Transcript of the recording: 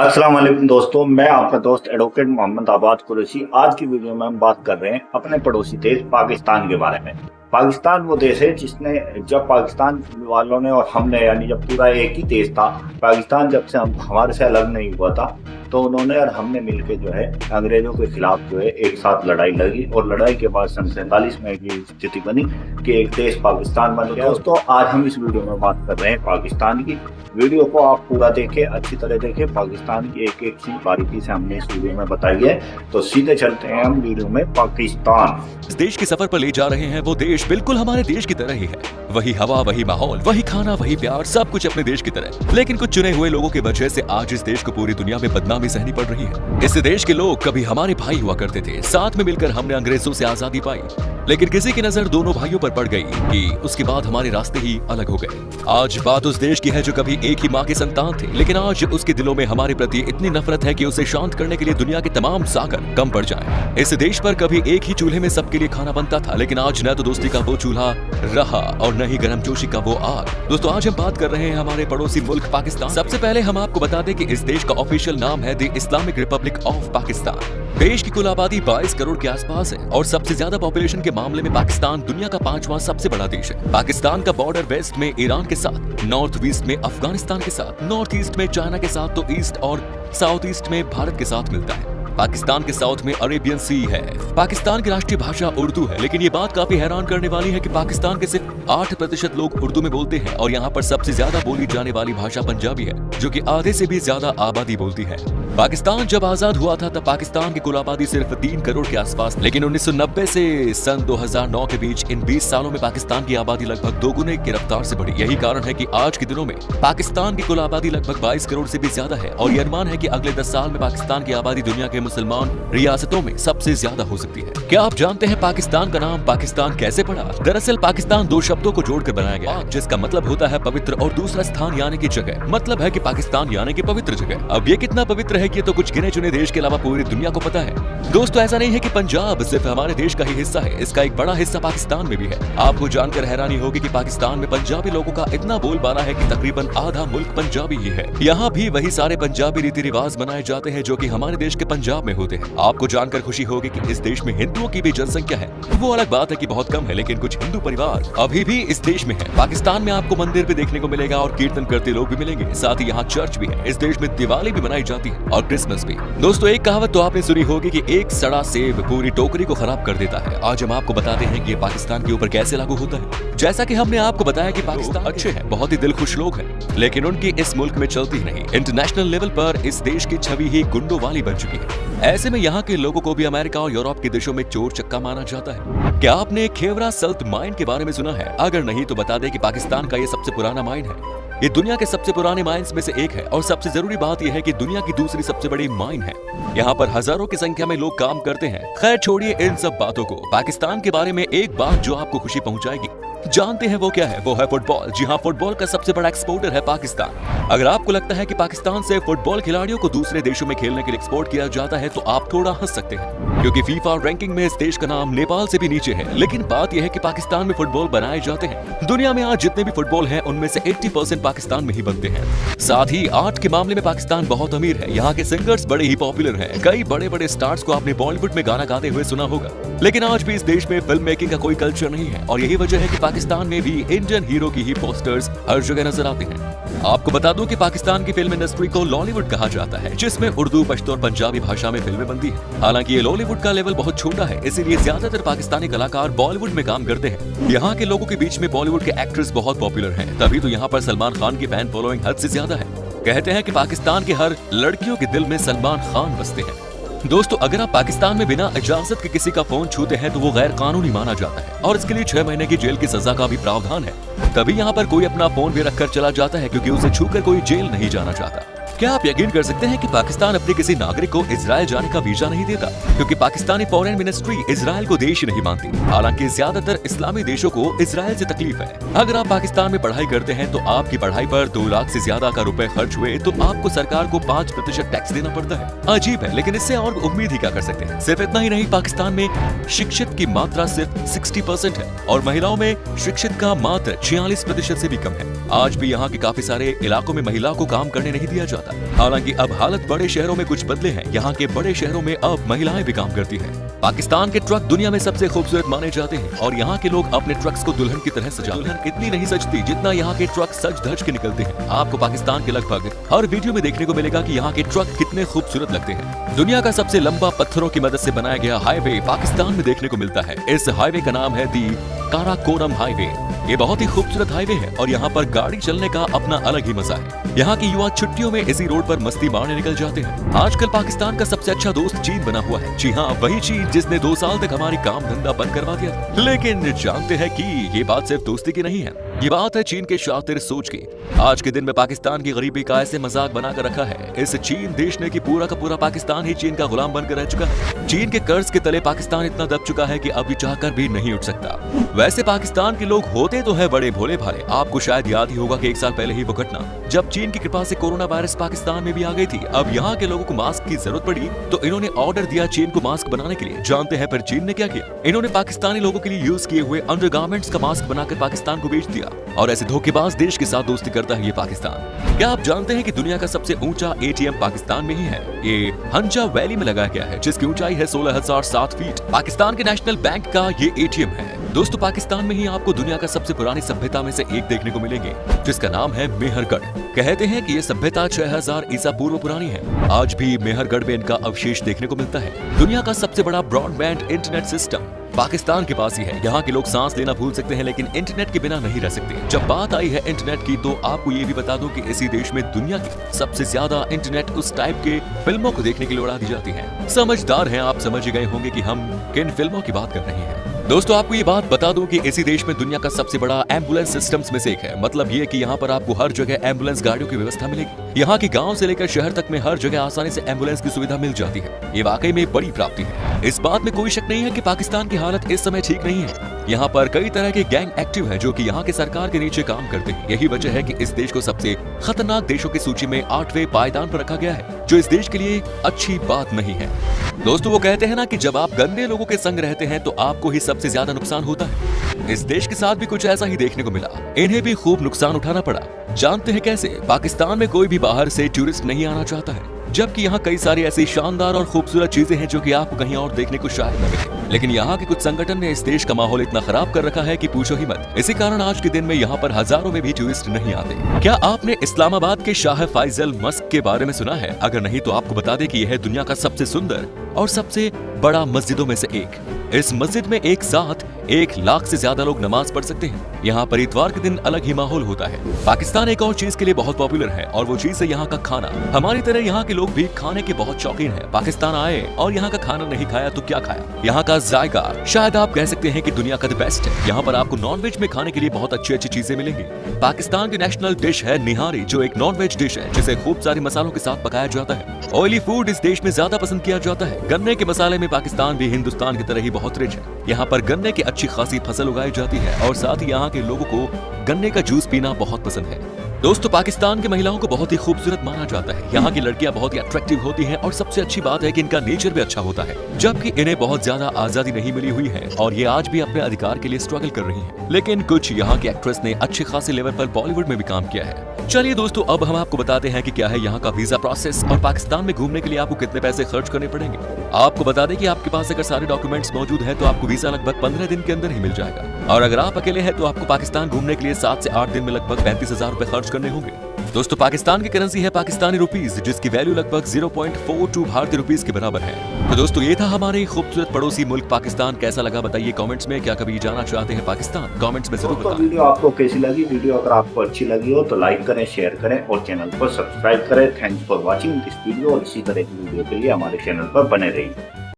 अस्सलाम वालेकुम दोस्तों, मैं आपका दोस्त एडवोकेट मोहम्मद आबाद कुरैशी। आज की वीडियो में हम बात कर रहे हैं अपने पड़ोसी देश पाकिस्तान के बारे में। पाकिस्तान वो देश है जिसने जब पाकिस्तान वालों ने और हमने यानी जब पूरा एक ही देश था, पाकिस्तान जब से हम हमारे से अलग नहीं हुआ था तो उन्होंने और हमने मिलकर जो है अंग्रेजों के खिलाफ जो है एक साथ लड़ाई लड़ी और लड़ाई के बाद सन 47 में ये स्थिति बनी कि एक देश पाकिस्तान बन गया। दोस्तों आज हम इस वीडियो में बात कर रहे हैं पाकिस्तान की। वीडियो को आप पूरा देखें, अच्छी तरह देखें। पाकिस्तान की एक एक चीज बारीकी से हमने इस वीडियो में बताई है। तो सीधे चलते हैं हम वीडियो में। पाकिस्तान इस देश के सफर पर ले जा रहे हैं वो देश बिल्कुल हमारे देश की तरह ही है। वही हवा, वही माहौल, वही खाना, वही प्यार, सब कुछ अपने देश की तरह। लेकिन कुछ चुने हुए लोगों की वजह से आज इस देश को पूरी दुनिया में बदनामी सहनी पड़ रही है। इस देश के लोग कभी हमारे भाई हुआ करते थे, साथ में मिलकर हमने अंग्रेजों से आजादी पाई। लेकिन किसी की नजर दोनों भाइयों पर पड़ गई कि उसके बाद हमारे रास्ते ही अलग हो गए। आज बात उस देश की है जो कभी एक ही माँ के संतान थे, लेकिन आज उसके दिलों में हमारे प्रति इतनी नफरत है कि उसे शांत करने के लिए दुनिया के तमाम सागर कम पड़ जाएं। इस देश पर कभी एक ही चूल्हे में सबके लिए खाना बनता था, लेकिन आज न तो दोस्ती का वो चूल्हा रहा और न ही गर्मजोशी का वो आग। दोस्तों आज हम बात कर रहे हैं हमारे पड़ोसी मुल्क पाकिस्तान। सबसे पहले हम आपको बता दें कि इस देश का ऑफिशियल नाम है the Islamic Republic of Pakistan. देश की कुल आबादी 22 करोड़ के आसपास है और सबसे ज्यादा पॉपुलेशन के मामले में पाकिस्तान दुनिया का 5वां सबसे बड़ा देश है। पाकिस्तान का बॉर्डर वेस्ट में ईरान के साथ, नॉर्थ वेस्ट में अफगानिस्तान के साथ, नॉर्थ ईस्ट में चाइना के साथ, तो ईस्ट और साउथ ईस्ट में भारत के साथ मिलता है। पाकिस्तान के साउथ में अरेबियन सी है। पाकिस्तान की राष्ट्रीय भाषा उर्दू है, लेकिन ये बात काफी हैरान करने वाली है कि पाकिस्तान के सिर्फ 8% लोग उर्दू में बोलते हैं और यहाँ पर सबसे ज्यादा बोली जाने वाली भाषा पंजाबी है, जो कि आधे से भी ज्यादा आबादी बोलती है। पाकिस्तान जब आजाद हुआ था तब पाकिस्तान की कुल आबादी सिर्फ 3 करोड़ के आसपास, लेकिन 1990 से सन 2009 के बीच इन 20 सालों में पाकिस्तान की आबादी लगभग दोगुने की रफ्तार से बढ़ी। यही कारण है कि आज के दिनों में पाकिस्तान की कुल आबादी लगभग 22 करोड़ से भी ज्यादा है और ये अनुमान है कि अगले 10 साल में पाकिस्तान की आबादी दुनिया के मुसलमान रियासतों में सबसे ज्यादा हो सकती है। क्या आप जानते हैं पाकिस्तान का नाम पाकिस्तान कैसे पड़ा? दरअसल पाकिस्तान 2 शब्दों को जोड़कर बनाया गया, जिसका मतलब होता है पवित्र और दूसरा स्थान यानी कि जगह। मतलब है कि पाकिस्तान यानी कि पवित्र जगह। अब ये कितना पवित्र है कि तो कुछ गिने चुने देश के अलावा पूरी दुनिया को पता है। दोस्तों ऐसा नहीं है कि पंजाब सिर्फ हमारे देश का ही हिस्सा है, इसका एक बड़ा हिस्सा पाकिस्तान में भी है। आपको जानकर हैरानी होगी कि पाकिस्तान में पंजाबी लोगों का इतना बोलबाला है कि तकरीबन आधा मुल्क पंजाबी ही है। यहाँ भी वही सारे पंजाबी रीति रिवाज मनाए जाते हैं जो कि हमारे देश के पंजाब में होते हैं। आपको जानकर खुशी होगी कि इस देश में हिंदुओं की भी जनसंख्या है। वो अलग बात है कि बहुत कम है, लेकिन कुछ हिंदू परिवार अभी भी इस देश में है। पाकिस्तान में आपको मंदिर भी देखने को मिलेगा और कीर्तन करते लोग भी मिलेंगे, साथ ही यहाँ चर्च भी है। इस देश में दिवाली भी मनाई जाती है और क्रिसमस भी। दोस्तों एक कहावत तो आपने सुनी होगी कि एक सड़ा सेब पूरी टोकरी को खराब कर देता है। आज हम आपको बताते हैं कि ये पाकिस्तान के ऊपर कैसे लागू होता है। जैसा कि हमने आपको बताया कि पाकिस्तान अच्छे हैं, बहुत ही दिलखुश लोग हैं, लेकिन उनकी इस मुल्क में चलती ही नहीं। इंटरनेशनल लेवल पर इस देश की छवि ही गुंडों वाली बन चुकी है। ऐसे में यहाँ के लोगों को भी अमेरिका और यूरोप के देशों में चोर चक्का माना जाता है। क्या आपने खेवरा सल्ट माइन के बारे में सुना है? अगर नहीं तो बता दें कि पाकिस्तान का ये सबसे पुराना माइन है। ये दुनिया के सबसे पुराने माइंस में से एक है और सबसे जरूरी बात यह है कि दुनिया की दूसरी सबसे बड़ी माइन है। यहाँ पर हजारों की संख्या में लोग काम करते हैं। खैर छोड़िए इन सब बातों को। पाकिस्तान के बारे में एक बात जो आपको खुशी पहुंचाएगी, जानते हैं वो क्या है? वो है फुटबॉल। जी हाँ, फुटबॉल का सबसे बड़ा एक्सपोर्टर है पाकिस्तान। अगर आपको लगता है कि पाकिस्तान से फुटबॉल खिलाड़ियों को दूसरे देशों में खेलने के लिए एक्सपोर्ट किया जाता है तो आप थोड़ा हंस सकते हैं, क्योंकि फीफा रैंकिंग में इस देश का नाम नेपाल से भी नीचे है। लेकिन बात यह है कि पाकिस्तान में फुटबॉल बनाए जाते हैं। दुनिया में आज जितने भी फुटबॉल हैं उनमें से 80% पाकिस्तान में ही बनते हैं। साथ ही आर्ट के मामले में पाकिस्तान बहुत अमीर है। यहाँ के सिंगर्स बड़े ही पॉपुलर हैं। कई बड़े बड़े स्टार्स को आपने बॉलीवुड में गाना गाते हुए सुना होगा, लेकिन आज भी इस देश में फिल्म मेकिंग का कोई कल्चर नहीं है और यही वजह है कि पाकिस्तान में भी इंडियन हीरो की ही पोस्टर्स हर जगह नजर आते हैं। आपको बता दूं कि पाकिस्तान की फिल्म इंडस्ट्री को लॉलीवुड कहा जाता है, जिसमें उर्दू, पश्तो और पंजाबी भाषा में फिल्में बनती हैं। हालांकि ये लॉलीवुड का लेवल बहुत छोटा है, इसीलिए ज्यादातर पाकिस्तानी कलाकार बॉलीवुड में काम करते हैं। यहाँ के लोगों के बीच में बॉलीवुड के एक्ट्रेस बहुत पॉपुलर हैं, तभी तो यहाँ पर सलमान खान की फैन फॉलोइंग हद से ज्यादा है। कहते हैं कि पाकिस्तान के हर लड़कियों के दिल में सलमान खान बसते हैं। दोस्तों अगर आप पाकिस्तान में बिना इजाजत के किसी का फोन छूते हैं तो वो गैर कानूनी माना जाता है और इसके लिए 6 महीने की जेल की सजा का भी प्रावधान है। तभी यहाँ पर कोई अपना फोन भी रखकर चला जाता है क्योंकि उसे छूकर कोई जेल नहीं जाना चाहता। क्या आप यकीन कर सकते हैं कि पाकिस्तान अपने किसी नागरिक को इजराइल जाने का वीजा नहीं देता, क्योंकि पाकिस्तानी फॉरेन मिनिस्ट्री इजराइल को देश नहीं मानती। हालांकि ज्यादातर इस्लामी देशों को इजराइल से तकलीफ है। अगर आप पाकिस्तान में पढ़ाई करते हैं तो आपकी पढ़ाई पर 2 लाख से ज्यादा का रुपए खर्च हुए तो आपको सरकार को 5% टैक्स देना पड़ता है। अजीब है, लेकिन इससे और उम्मीद ही क्या कर सकते हैं। सिर्फ इतना ही नहीं, पाकिस्तान में शिक्षित की मात्रा सिर्फ 60% है और महिलाओं में शिक्षित का मात्र 46% से भी कम है। आज भी यहाँ के काफी सारे इलाकों में महिला को काम करने नहीं दिया जाता। था। हालांकि अब हालत बड़े शहरों में कुछ बदले हैं। यहाँ के बड़े शहरों में अब महिलाएं भी काम करती हैं। पाकिस्तान के ट्रक दुनिया में सबसे खूबसूरत माने जाते हैं और यहाँ के लोग अपने ट्रक्स को दुल्हन की तरह सजाते हैं। दुल्हन इतनी नहीं सजती जितना यहाँ के ट्रक सज धज के निकलते हैं। आपको पाकिस्तान के लगभग हर वीडियो में देखने को मिलेगा कि यहाँ के ट्रक कितने खूबसूरत लगते हैं। दुनिया का सबसे लंबा पत्थरों की मदद से बनाया गया हाईवे पाकिस्तान में देखने को मिलता है। इस हाईवे का नाम है दी काराकोरम हाईवे। ये बहुत ही खूबसूरत हाईवे है और यहाँ पर गाड़ी चलने का अपना अलग ही मजा है। यहाँ के युवा छुट्टियों में इसी रोड पर मस्ती मारने निकल जाते हैं। आजकल पाकिस्तान का सबसे अच्छा दोस्त चीन बना हुआ है। जी हाँ, वही चीन जिसने 2 साल तक हमारी काम धंधा बंद करवा दिया था। लेकिन जानते हैं कि ये बात सिर्फ दोस्ती की नहीं है, ये बात है चीन के शातिर सोच की। आज के दिन में पाकिस्तान की गरीबी का ऐसे मजाक बनाकर रखा है इस चीन देश ने कि पूरा का पूरा पाकिस्तान ही चीन का गुलाम बनकर रह चुका है। चीन के कर्ज के तले पाकिस्तान इतना दब चुका है कि अब ये चाहकर भी नहीं उठ सकता। वैसे पाकिस्तान के लोग होते तो है बड़े भोले भाले। आपको शायद याद ही होगा कि 1 साल पहले ही वो घटना जब चीन की कृपा से कोरोना वायरस पाकिस्तान में भी आ गई थी। अब यहाँ के लोगों को मास्क की जरूरत पड़ी तो इन्होंने ऑर्डर दिया चीन को मास्क बनाने के लिए। जानते हैं फिर चीन ने क्या किया? इन्होंने पाकिस्तानी लोगों के लिए यूज किए हुए अंडरगारमेंट्स का मास्क बनाकर पाकिस्तान को बेच दिया। और ऐसे धोखेबाज देश के साथ दोस्ती करता है ये पाकिस्तान। क्या आप जानते हैं कि दुनिया का सबसे ऊंचा एटीएम पाकिस्तान में ही है? ये हंजा वैली में लगाया गया है जिसकी ऊंचाई है 16,007 फीट। पाकिस्तान के नेशनल बैंक का ये एटीएम है। दोस्तों, पाकिस्तान में ही आपको दुनिया का सबसे पुरानी सभ्यता में से एक देखने को मिलेंगे जिसका नाम है मेहरगढ़। कहते हैं कि ये सभ्यता 6000 ईसा पूर्व पुरानी है। आज भी मेहरगढ़ में इनका अवशेष देखने को मिलता है। दुनिया का सबसे बड़ा ब्रॉडबैंड इंटरनेट सिस्टम पाकिस्तान के पास ही है। यहाँ के लोग सांस लेना भूल सकते हैं लेकिन इंटरनेट के बिना नहीं रह सकते। जब बात आई है इंटरनेट की तो आपको ये भी बता दूं कि इसी देश में दुनिया की सबसे ज्यादा इंटरनेट उस टाइप के फिल्मों को देखने के लिए उड़ा दी जाती है। समझदार हैं आप, समझ गए होंगे कि हम किन फिल्मों की बात कर रहे हैं। दोस्तों, आपको ये बात बता दूं कि इसी देश में दुनिया का सबसे बड़ा एम्बुलेंस सिस्टम्स में से एक है। मतलब ये कि यहाँ पर आपको हर जगह एम्बुलेंस गाड़ियों की व्यवस्था मिलेगी। यहाँ की गांव से लेकर शहर तक में हर जगह आसानी से एम्बुलेंस की सुविधा मिल जाती है। ये वाकई में बड़ी प्राप्ति है। इस बात में कोई शक नहीं है कि पाकिस्तान की हालत इस समय ठीक नहीं है। यहाँ पर कई तरह के गैंग एक्टिव हैं जो कि यहाँ के सरकार के नीचे काम करते हैं। यही वजह है कि इस देश को सबसे खतरनाक देशों की सूची में 8वें पायदान पर रखा गया है, जो इस देश के लिए अच्छी बात नहीं है। दोस्तों, वो कहते हैं ना कि जब आप गंदे लोगों के संग रहते हैं तो आपको ही सबसे ज्यादा नुकसान होता है। इस देश के साथ भी कुछ ऐसा ही देखने को मिला। इन्हें भी खूब नुकसान उठाना पड़ा। जानते हैं कैसे? पाकिस्तान में कोई भी बाहर से टूरिस्ट नहीं आना चाहता है, जबकि यहाँ कई सारी ऐसी शानदार और खूबसूरत चीजें हैं जो कि आपको कहीं और देखने को शायद न मिले। लेकिन यहाँ के कुछ संगठन ने इस देश का माहौल इतना खराब कर रखा है कि पूछो ही मत। इसी कारण आज के दिन में यहाँ पर हजारों में भी टूरिस्ट नहीं आते। क्या आपने इस्लामाबाद के शाह फैसल मस्जिद के बारे में सुना है? अगर नहीं तो आपको बता दें कि यह दुनिया का सबसे सुंदर और सबसे बड़ा मस्जिदों में से एक। इस मस्जिद में एक साथ 1 लाख से ज्यादा लोग नमाज पढ़ सकते हैं। यहाँ पर इतवार के दिन अलग ही माहौल होता है। पाकिस्तान एक और चीज के लिए बहुत पॉपुलर है और वो चीज है यहाँ का खाना। हमारी तरह यहाँ के लोग भी खाने के बहुत शौकीन हैं। पाकिस्तान आए और यहाँ का खाना नहीं खाया तो क्या खाया? यहाँ का जायका शायद आप कह सकते हैं कि दुनिया का द बेस्ट है। यहाँ पर आपको नॉनवेज में खाने के लिए बहुत अच्छी अच्छी चीजें मिलेंगी। पाकिस्तान की नेशनल डिश है निहारी, जो एक नॉनवेज डिश है जिसे खूब सारे मसालों के साथ पकाया जाता है। ऑयली फूड इस देश में ज्यादा पसंद किया जाता है। गन्ने के मसाले में पाकिस्तान भी हिंदुस्तान की तरह ही बहुत रिच है। यहाँ पर गन्ने की अच्छी खासी फसल उगाई जाती है और साथ ही यहाँ के लोगों को गन्ने का जूस पीना बहुत पसंद है। दोस्तों, पाकिस्तान की महिलाओं को बहुत ही खूबसूरत माना जाता है। यहाँ की लड़कियां बहुत ही अट्रैक्टिव होती हैं और सबसे अच्छी बात है कि इनका नेचर भी अच्छा होता है, जबकि इन्हें बहुत ज्यादा आजादी नहीं मिली हुई है और ये आज भी अपने अधिकार के लिए स्ट्रगल कर रही हैं। लेकिन कुछ यहाँ के एक्ट्रेस ने अच्छे खासे लेवल पर बॉलीवुड में भी काम किया है। चलिए दोस्तों, अब हम आपको बताते हैं कि क्या है यहाँ का वीजा प्रोसेस और पाकिस्तान में घूमने के लिए आपको कितने पैसे खर्च करने पड़ेंगे। आपको बता दें कि आपके पास अगर सारे डॉक्यूमेंट्स मौजूद हैं तो आपको वीजा लगभग 15 दिन के अंदर ही मिल जाएगा। और अगर आप अकेले हैं तो आपको पाकिस्तान घूमने के लिए 7 से 8 दिन में लगभग 35,000 रुपए खर्च करने होंगे। दोस्तों, पाकिस्तान की करेंसी है पाकिस्तानी रुपीस, जिसकी वैल्यू लगभग 0.42 भारतीय रुपीस के बराबर है। तो दोस्तों, ये था हमारे खूबसूरत पड़ोसी मुल्क पाकिस्तान। कैसा लगा बताइए कमेंट्स में। क्या कभी जाना चाहते हैं पाकिस्तान? कमेंट्स में जरूर बताएं। वीडियो आपको कैसी लगी? वीडियो अगर आपको अच्छी लगी हो तो लाइक करें, शेयर करें और चैनल को सब्सक्राइब करें। Thanks for watching this video और इसी तरह की वीडियो के लिए हमारे चैनल पर बने रहिए।